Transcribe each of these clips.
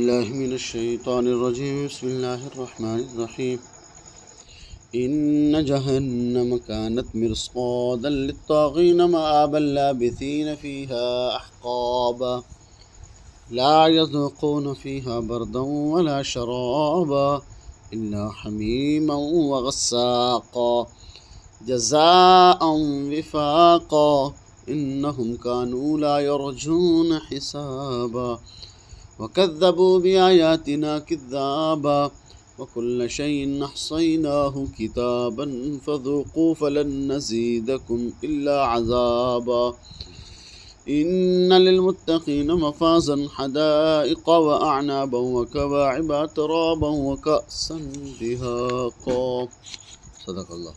بالله من الشيطان الرجيم. بسم الله الرحمن الرحيم. إن جهنم كانت مرصادا للطاغين مآبا لابثين فيها أحقابا لا يذوقون فيها بردا ولا شرابا إلا حميما وغساقا جزاء وفاقا إنهم كانوا لا يرجون حسابا وكذبوا بآياتنا كذابا وكل شيء أحصيناه كتابا فذوقوا فلن نزيدكم إلا عذابا إن للمتقين مفازا حدائق وأعنابا وكواعب أترابا وكأسا دهاقا. صدق اللہ.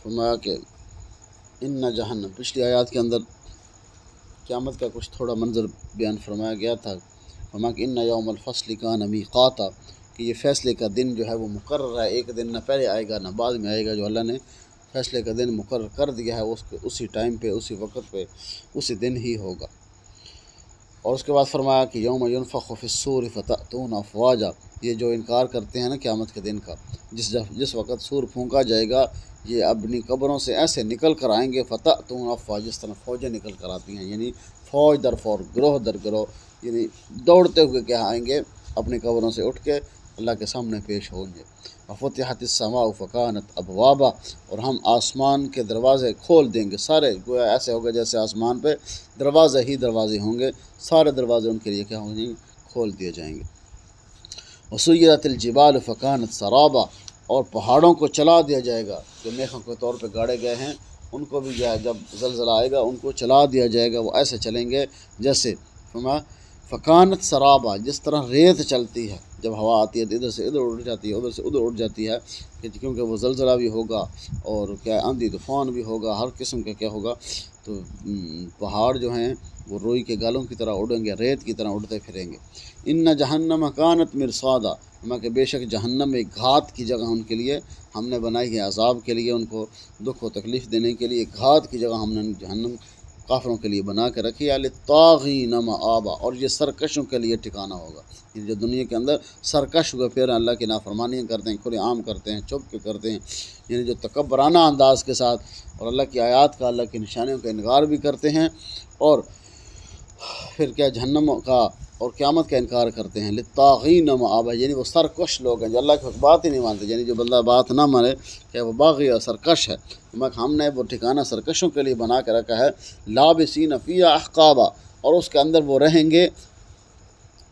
فرمایا کہ ان جہنم، پچھلی آیات کے اندر قیامت کا کچھ تھوڑا منظر بیان فرمایا گیا تھا. فرمایا کہ ان یوم الفصل کان میقاتا، کہ یہ فیصلے کا دن جو ہے وہ مقرر ہے. ایک دن نہ پہلے آئے گا نہ بعد میں آئے گا. جو اللہ نے فیصلے کا دن مقرر کر دیا ہے اسی ٹائم پہ، اسی وقت پہ، اسی دن ہی ہوگا. اور اس کے بعد فرمایا کہ یوم ینفخ فی الصور فتأتون افواجا، یہ جو انکار کرتے ہیں نا قیامت کے دن کا، جس وقت سور پھونکا جائے گا، یہ اپنی قبروں سے ایسے نکل کر آئیں گے. فتأتون افواجا، جس طرح فوجیں نکل کر آتی ہیں، یعنی فوج در فوج، گروہ در گروہ، یعنی دوڑتے ہوئے کیا آئیں گے، اپنی قبروں سے اٹھ کے اللہ کے سامنے پیش ہوں گے. وفتحت السماء فکانت ابوابا، اور ہم آسمان کے دروازے کھول دیں گے سارے. گویا ایسے ہوگا جیسے آسمان پہ دروازے ہی دروازے ہوں گے، سارے دروازے ان کے لیے کیا ہوں گے، کھول دیے جائیں گے. وسیرت الجبال فکانت سرابا، اور پہاڑوں کو چلا دیا جائے گا، جو میخوں کے طور پہ گاڑے گئے ہیں ان کو بھی جب زلزلہ آئے گا ان کو چلا دیا جائے گا. وہ ایسے چلیں گے جیسے فکانت سرابا، جس طرح ریت چلتی ہے جب ہوا آتی ہے تو ادھر سے ادھر اڑ جاتی ہے، ادھر سے ادھر اڑ جاتی ہے، کیونکہ وہ زلزلہ بھی ہوگا اور کیا آندھی طوفان بھی ہوگا، ہر قسم کا کیا ہوگا. تو پہاڑ جو ہیں وہ روئی کے گالوں کی طرح اڑیں گے، ریت کی طرح اڑتے پھریں گے. ان جہنم کانت مرصادا، کہ بے شک جہنم ایک گھات کی جگہ ان کے لیے ہم نے بنائی ہے، عذاب کے لیے، ان کو دکھ و تکلیف دینے کے لیے. گھات کی جگہ ہم نے جہنم کافروں کے لیے بنا کے رکھی ہے. للطاغین مآبا، اور یہ سرکشوں کے لیے ٹھکانہ ہوگا. یہ جو دنیا کے اندر سرکش ہوئے پھر اللہ کی نافرمانیاں کرتے ہیں، کھلے عام کرتے ہیں، چھپ کے کرتے ہیں، یعنی جو تکبرانہ انداز کے ساتھ اور اللہ کی آیات کا، اللہ کی نشانیوں کا انکار بھی کرتے ہیں، اور پھر کیا جہنم کا اور قیامت کا انکار کرتے ہیں. للطاغین مآبا، یعنی وہ سرکش لوگ ہیں جو اللہ کی بات ہی نہیں مانتے. یعنی جو بندہ بات نہ مانے کہ وہ باغی اور سرکش ہے. ہم نے وہ ٹھکانہ سرکشوں کے لیے بنا کے رکھا ہے. لابسین فیہا احقابا، اور اس کے اندر وہ رہیں گے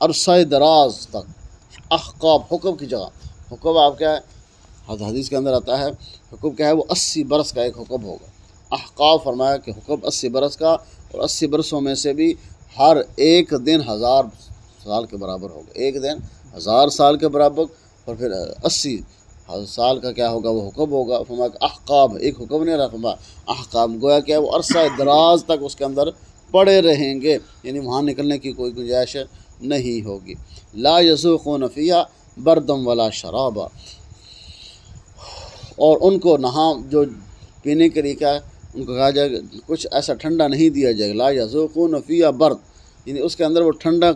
عرصہ دراز تک. احقاب حکم کی جگہ، حکم آپ کیا ہے، حدیث کے اندر آتا ہے حکم کیا ہے، وہ 80 برس کا ایک حکم ہوگا. احقاب فرمایا کہ حکم 80 برس کا، اور 80 برسوں میں سے بھی ہر ایک دن 1000 سال کے برابر ہوگا. ایک دن 1000 سال کے برابر، اور پھر 80 سال کا کیا ہوگا، وہ حکم ہوگا. فرمایا کہ احقاب، ایک حکم نہیں رہا، فرمایا احقاب، گویا کہ وہ عرصہ دراز تک اس کے اندر پڑے رہیں گے، یعنی وہاں نکلنے کی کوئی گنجائش نہیں ہوگی. لا یذوقون فیہا بردم ولا شرابا، اور ان کو جو پینے کے لیے کیا ہے، ان کو کہا جائے گا کچھ ایسا ٹھنڈا نہیں دیا جائے گا. لا یذوقون فیہا برد، یعنی اس کے اندر وہ ٹھنڈا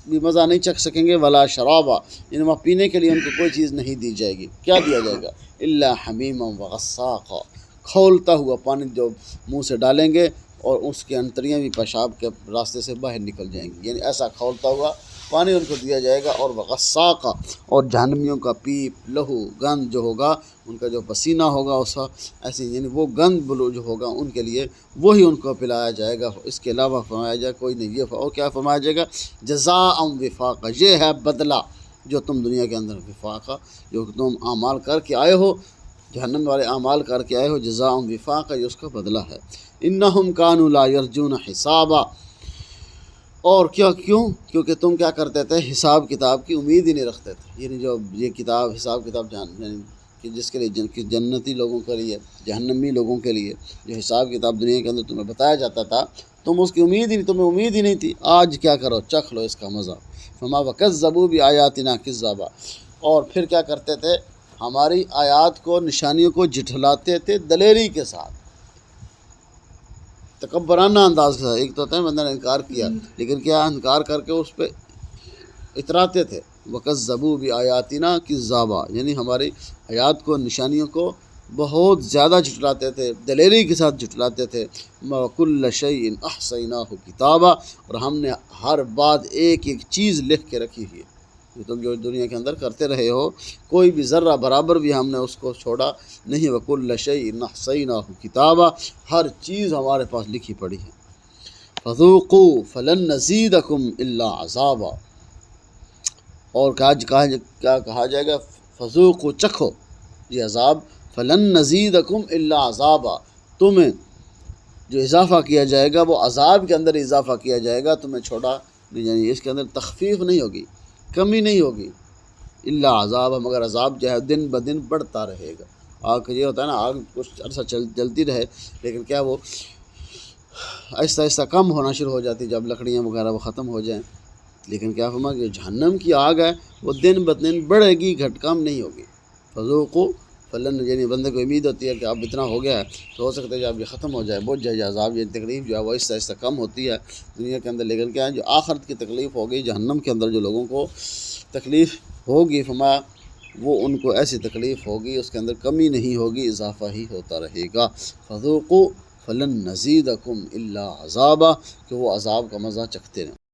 بھی مزہ نہیں چکھ سکیں گے. ولا شرابا، یعنی وہاں پینے کے لیے ان کو کوئی چیز نہیں دی جائے گی. کیا دیا جائے گا، الا حمیما وغساقا، کھولتا ہوا پانی جو منہ سے ڈالیں گے اور اس کی انتڑیاں بھی پیشاب کے راستے سے باہر نکل جائیں گی. یعنی ایسا کھولتا ہوا پانی ان کو دیا جائے گا. اور وغساقا، اور جہنمیوں کا پیپ، لہو، گند جو ہوگا، ان کا جو پسینہ ہوگا اس ایسی، یعنی وہ گند بلو جو ہوگا ان کے لیے وہی ان کو پلایا جائے گا. اس کے علاوہ فرمایا جائے کوئی نہیں. یہ اور کیا فرمایا جائے گا، جزاء وفاقا، یہ ہے بدلہ جو تم دنیا کے اندر، وفاقا جو تم اعمال کر کے آئے ہو، جہنم والے اعمال کر کے آئے ہو، جزاء وفاقا، یہ اس کا بدلہ ہے. انہم کانوا لا یرجون حسابا، اور کیونکہ تم کیا کرتے تھے، حساب کتاب کی امید ہی نہیں رکھتے تھے. یعنی جو یہ کتاب حساب کتاب یعنی کہ جس کے لیے جنتی لوگوں کے لیے، جہنمی لوگوں کے لیے جو حساب کتاب دنیا کے اندر تمہیں بتایا جاتا تھا، تم اس کی تمہیں امید ہی نہیں تھی. آج کیا کرو، چکھ لو اس کا مزہ. فما وکذبوا بآیاتنا کذابا، اور پھر کیا کرتے تھے، ہماری آیات کو، نشانیوں کو جھٹلاتے تھے دلیری کے ساتھ. تکبرانہ انداز کے ساتھ. ایک تو ہوتا ہے بندہ نے انکار کیا، لیکن کیا انکار کر کے اس پہ اتراتے تھے. وَكَذَّبُوا بِآيَاتِنَا كِذَّابًا، یعنی ہماری آیات کو، نشانیوں کو بہت زیادہ جھٹلاتے تھے، دلیری کے ساتھ جھٹلاتے تھے. وَكُلَّ شَيْءٍ أَحْصَيْنَاهُ كِتَابًا، اور ہم نے ہر بات ایک ایک چیز لکھ کے رکھی ہوئی ہے. تم جو دنیا کے اندر کرتے رہے ہو، کوئی بھی ذرہ برابر بھی ہم نے اس کو چھوڑا نہیں. وَكُلَّ شَيْءٍ أَحْصَيْنَاهُ كِتَابًا، ہر چیز ہمارے پاس لکھی پڑی ہے. فَذُوقُوا فَلَن نَّزِيدَكُمْ إِلَّا عَذَابًا، اور کیا کہا جائے گا؟ فذوقوا، چکھو یہ عذاب. فلن نزیدکم الا عذابا، تمہیں جو اضافہ کیا جائے گا وہ عذاب کے اندر اضافہ کیا جائے گا، تمہیں چھوڑا نہیں جائے گا. اس کے اندر تخفیف نہیں ہوگی، کمی نہیں ہوگی. الا عذابا، مگر عذاب جو ہے دن بدن بڑھتا رہے گا. آگ کا یہ ہوتا ہے نا، آگ کچھ عرصہ جلتی رہے، لیکن کیا وہ آہستہ آہستہ کم ہونا شروع ہو جاتی جب لکڑیاں وغیرہ وہ ختم ہو جائیں. لیکن کیا فرما کہ جہنم کی آگ ہے وہ دن بدن بڑھے گی، گھٹ کم نہیں ہوگی. فذوقوا فلن، یعنی بندے کو امید ہوتی ہے کہ اب اتنا ہو گیا ہے تو ہو سکتا ہے جب یہ ختم ہو جائے، بجھ جائے عذاب، یہ تکلیف جو ہے وہ آہستہ آہستہ کم ہوتی ہے دنیا کے اندر. لیکن کیا ہے جو آخرت کی تکلیف ہوگی، جہنم کے اندر جو لوگوں کو تکلیف ہوگی، فرمایا وہ ان کو ایسی تکلیف ہوگی اس کے اندر کمی نہیں ہوگی، اضافہ ہی ہوتا رہے گا. فذوقوا فلن نزیدکم الا عذابا، کہ وہ عذاب کا مزہ چکھتے رہیں.